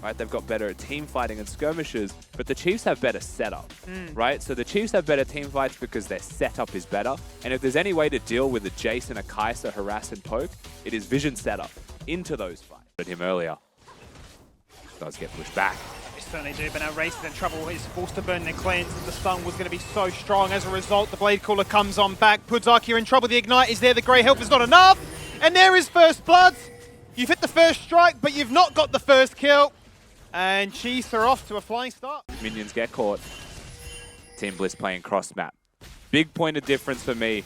Right, they've got better at team fighting and skirmishes, but the Chiefs have better setup, right? So the Chiefs have better team fights because their setup is better. And if there's any way to deal with a Jason, a Kisee, harass and poke, it is vision setup into those fights. But him earlier does get pushed back. They certainly do, but now Raes is in trouble. He's forced to burn the cleanse, and the stun was going to be so strong. As a result, the Blade Cooler comes on back, puts Akia in trouble. The Ignite is there, the Grey Help is not enough, and there is First Blood. You've hit the first strike, but you've not got the first kill. And Chiefs are off to a flying start. Minions get caught. Team Bliss playing cross map. Big point of difference for me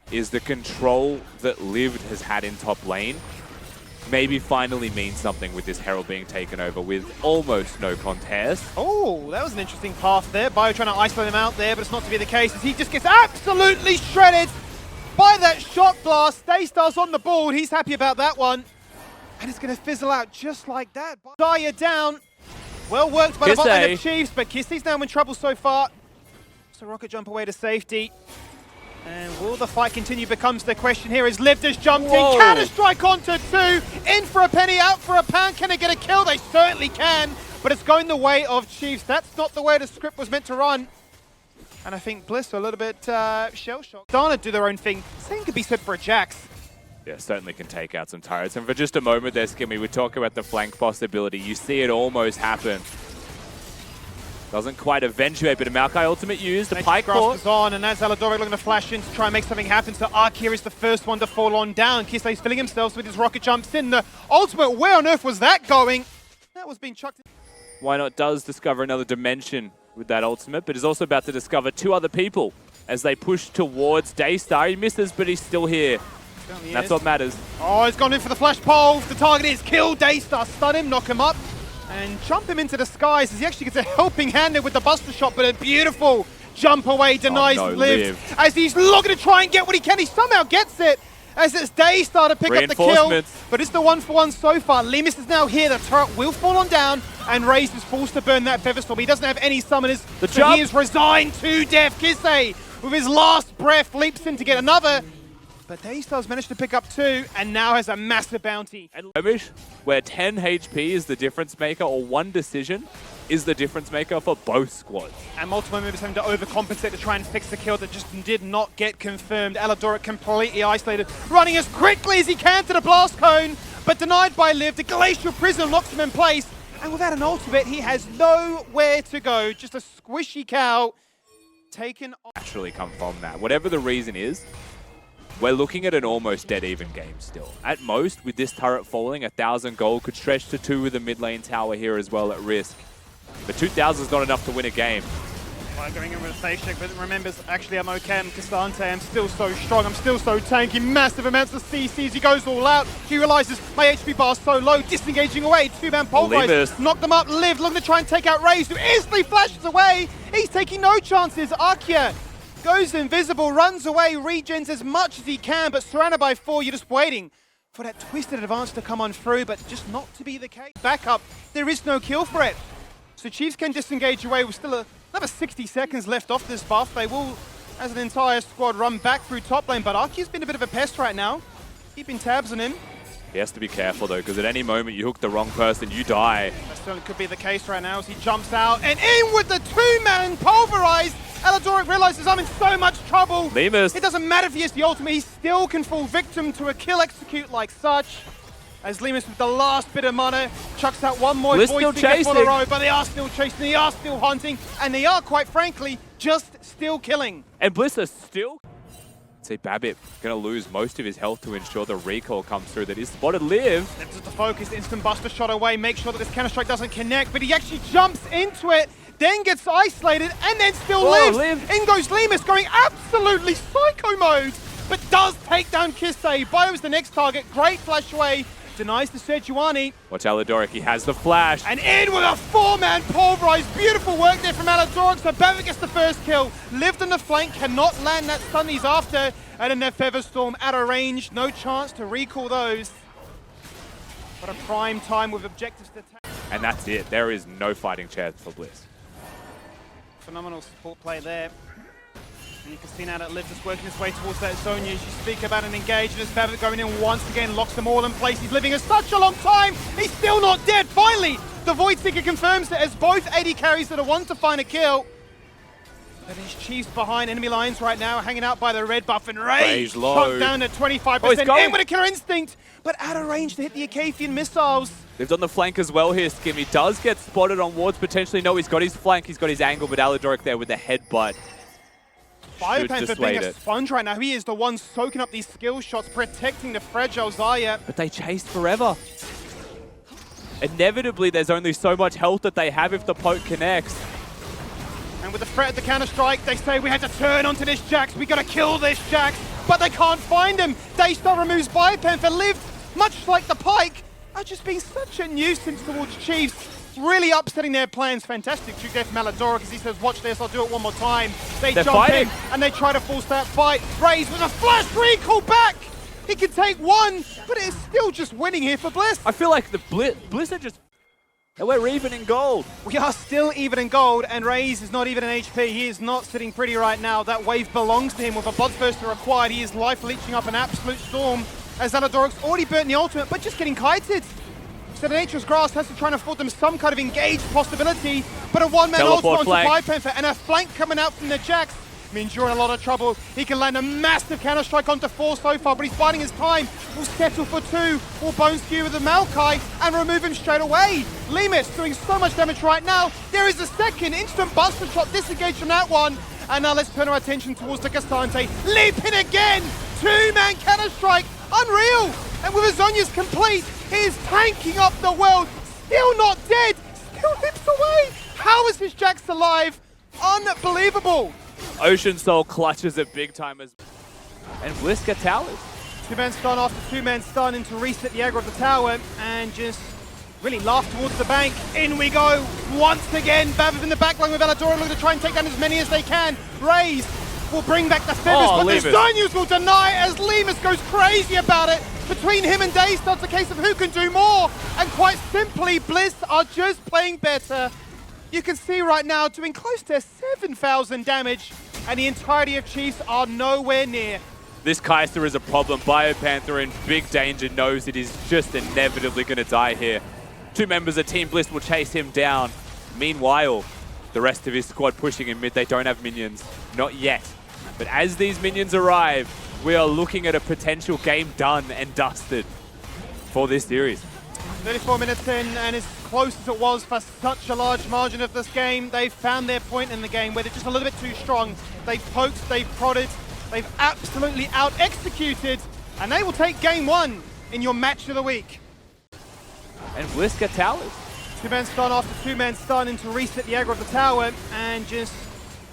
is the control that Lived has had in top lane maybe finally means something with this Herald being taken over with almost no contest. Oh, that was an interesting path there. Bio trying to isolate him out there, but it's not to be the case as he just gets absolutely shredded by that shot blast. Daystar's on the board. He's happy about that one. And it's going to fizzle out just like that. Dire down. Well worked by the bot lane of Chiefs, but Kisee's now in trouble so far. So rocket jump away to safety. And will the fight continue becomes the question here as Lived has jumped in. Counter-strike onto two. In for a penny, out for a pound. Can they get a kill? They certainly can. But it's going the way of Chiefs. That's not the way the script was meant to run. And I think Bliss are a little bit shell-shocked. Dana do their own thing. Same could be said for a Jax. Yeah, certainly can take out some turrets. And for just a moment there, Skimmy, we talk about the flank possibility. You see it almost happen. Doesn't quite eventuate, but a Maokai ultimate used. The Pike Grasp is on, and that's Aladoric looking to flash in to try and make something happen. So Akia is the first one to fall on down. Kisee's filling himself with his rocket jumps in. The ultimate, where on earth was that going? That was being chucked in. Whynot does discover another dimension with that ultimate, but is also about to discover two other people as they push towards Daystar. He misses, but he's still here. That's what matters. Oh, he's gone in for the flash pole. The target is kill Daystar. Stun him, knock him up, and jump him into the skies as he actually gets a helping hand there with the Buster Shot, but a beautiful jump away denies Liv as he's looking to try and get what he can. He somehow gets it as it's Daystar to pick up the kill, but it's the 1-for-1 so far. leemas is now here. The turret will fall on down, and Raes is forced to burn that Featherstorm. He doesn't have any summoners, so he is resigned to death. Kisee, with his last breath, leaps in to get another. But Daystar's managed to pick up two and now has a massive bounty. And where 10 HP is the difference maker, or one decision is the difference maker for both squads. And multiple members having to overcompensate to try and fix the kill that just did not get confirmed. Aladoric completely isolated, running as quickly as he can to the blast cone, but denied by Liv. The Glacial Prism locks him in place, and without an ultimate, he has nowhere to go. Just a squishy cow taken off. Naturally come from that. Whatever the reason is, we're looking at an almost dead-even game still. At most, with this turret falling, 1,000 gold could stretch to 2 with a mid lane tower here as well at risk. But 2,000 is not enough to win a game. I'm going in with a safe check, but remembers, actually I'm okay, I'm Cassante, I'm still so strong, I'm still so tanky, massive amounts of CCs, he goes all out, he realizes my HP bar is so low, disengaging away, two-man pulverize, knock them up, Liv, looking to try and take out Raes, who instantly flashes away, he's taking no chances. Akia goes invisible, runs away, regens as much as he can, but surrounded by 4, you're just waiting for that twisted advance to come on through, but just not to be the case. Back up, there is no kill threat. So Chiefs can disengage away with still another 60 seconds left off this buff. They will, as an entire squad, run back through top lane, but Akia's been a bit of a pest right now. Keeping tabs on him. He has to be careful though, because at any moment you hook the wrong person, you die. That certainly could be the case right now as he jumps out and in with the two-man pulverized. Aladoric realizes I'm in so much trouble. leemas. It doesn't matter if he has the ultimate, he still can fall victim to a kill execute like such. As leemas with the last bit of mana chucks out one more voice for a row, but they are still chasing, they are still hunting, and they are, quite frankly, just still killing. And Bliss are still... See, Babip going to lose most of his health to ensure the recall comes through that is spotted Liv. That's just the focus, instant Buster Shot away, make sure that this counter-strike doesn't connect, but he actually jumps into it, then gets isolated, and then still lives. In goes leemas, going absolutely psycho mode, but does take down Kisee. Bio's the next target, great flash away, denies the Sejuani. Watch Aladoric, he has the flash. And in with a 4-man pulverize. Beautiful work there from Aladoric, so Babip gets the first kill. Lived on the flank, cannot land that stun he's after. And then their Featherstorm out of range, no chance to recall those. But a prime time with objectives to attack. And that's it, there is no fighting chance for Bliss. Phenomenal support play there. And you can see now that Liv is working his way towards that zone. As you speak about an engage, and as Babip going in once again, locks them all in place. He's living in such a long time. He's still not dead. Finally, The Void Seeker confirms it as both AD carries that are want to find a kill. But these Chiefs behind enemy lines right now, hanging out by the red buff, and Raes shot down to 25%. In with a killer instinct, but out of range to hit the Acafian missiles. Lived on the flank as well here, Skim. He does get spotted on wards potentially. No, he's got his flank, he's got his angle, but Aladoric there with the headbutt. BioPanther being a sponge right now. He is the one soaking up these skill shots, protecting the fragile Zarya. But they chased forever. Inevitably, there's only so much health that they have if the poke connects. And with the threat of the counter-strike, they say we had to turn onto this Jax, we gotta kill this Jax, but they can't find him. Daystar removes BioPanther. Live, much like the Pike, are just being such a nuisance towards Chiefs. Really upsetting their plans. Fantastic juke there from Aladoric as he says, watch this, I'll do it one more time. They're jump fighting. In and they try to force that fight. Raes with a flash recall back! He can take one, but it's still just winning here for Bliss. I feel like the Bliss are just... We're even in gold. We are still even in gold, and Raes is not even an HP. He is not sitting pretty right now. That wave belongs to him with a Bloodthirster required. He is life leeching up an absolute storm as Aladoric's already burnt the ultimate, but just getting kited. So the Nature's Grasp has to try and afford them some kind of engaged possibility, but a one-man ultimate onto BioPanther and a flank coming out from the Jax means you're in a lot of trouble. He can land a massive counter-strike onto 4 so far, but he's biding his time. Will settle for 2, will bone skew with the Maokai and remove him straight away. leemas doing so much damage right now. There is a second instant buster shot disengaged from that one. And now let's turn our attention towards the Cassante. Leaping again! 2-man counter-strike, unreal! And with Azonia's complete, he is tanking up the world. Still not dead, still lips away. How is his Jax alive? Unbelievable. Ocean Soul clutches it big time as... And Bliss get towers. 2-man stun after 2-man stun in to reset the aggro of the tower and just really laugh towards the bank. In we go once again. Babip in the backline with Aladoric looking to try and take down as many as they can. Raes will bring back the feathers, but the Stonius will deny as leemas goes crazy about it. Between him and Daystar, it's a case of who can do more. And quite simply, Bliss are just playing better. You can see right now doing close to 7,000 damage, and the entirety of Chiefs are nowhere near. This Kisee is a problem. BioPanther in big danger, knows it is just inevitably going to die here. 2 members of Team Bliss will chase him down. Meanwhile, the rest of his squad pushing him mid. They don't have minions. Not yet. But as these minions arrive, we are looking at a potential game done and dusted for this series. 34 minutes in, and as close as it was for such a large margin of this game, they've found their point in the game where they're just a little bit too strong. They've poked, they've prodded, they've absolutely out-executed, and they will take game 1 in your match of the week. And Bliss get towers. 2-man stun after 2-man stun in to reset the aggro of the tower and just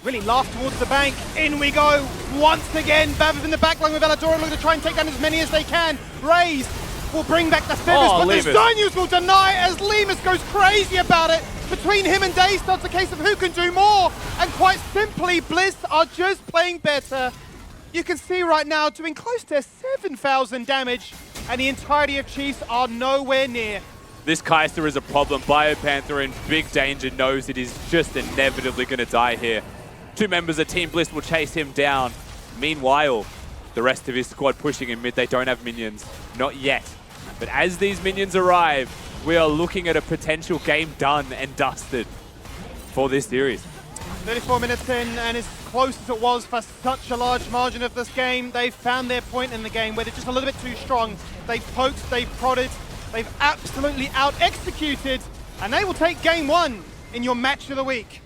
really laugh towards the bank. In we go once again. Babip in the backline with Aladoric looking to try and take down as many as they can. Raes will bring back the feathers, but the Stonius will deny as leemas goes crazy about it. Between him and Daystar, it's a case of who can do more. And quite simply, Bliss are just playing better. You can see right now doing close to 7,000 damage, and the entirety of Chiefs are nowhere near. This Kisee is a problem. BioPanther in big danger, knows it is just inevitably going to die here. 2 members of Team Bliss will chase him down. Meanwhile, the rest of his squad pushing him mid. They don't have minions. Not yet. But as these minions arrive, we are looking at a potential game done and dusted for this series. 34 minutes in, and as close as it was for such a large margin of this game, they've found their point in the game where they're just a little bit too strong. They've poked, they've prodded, they've absolutely out-executed, and they will take game 1 in your match of the week.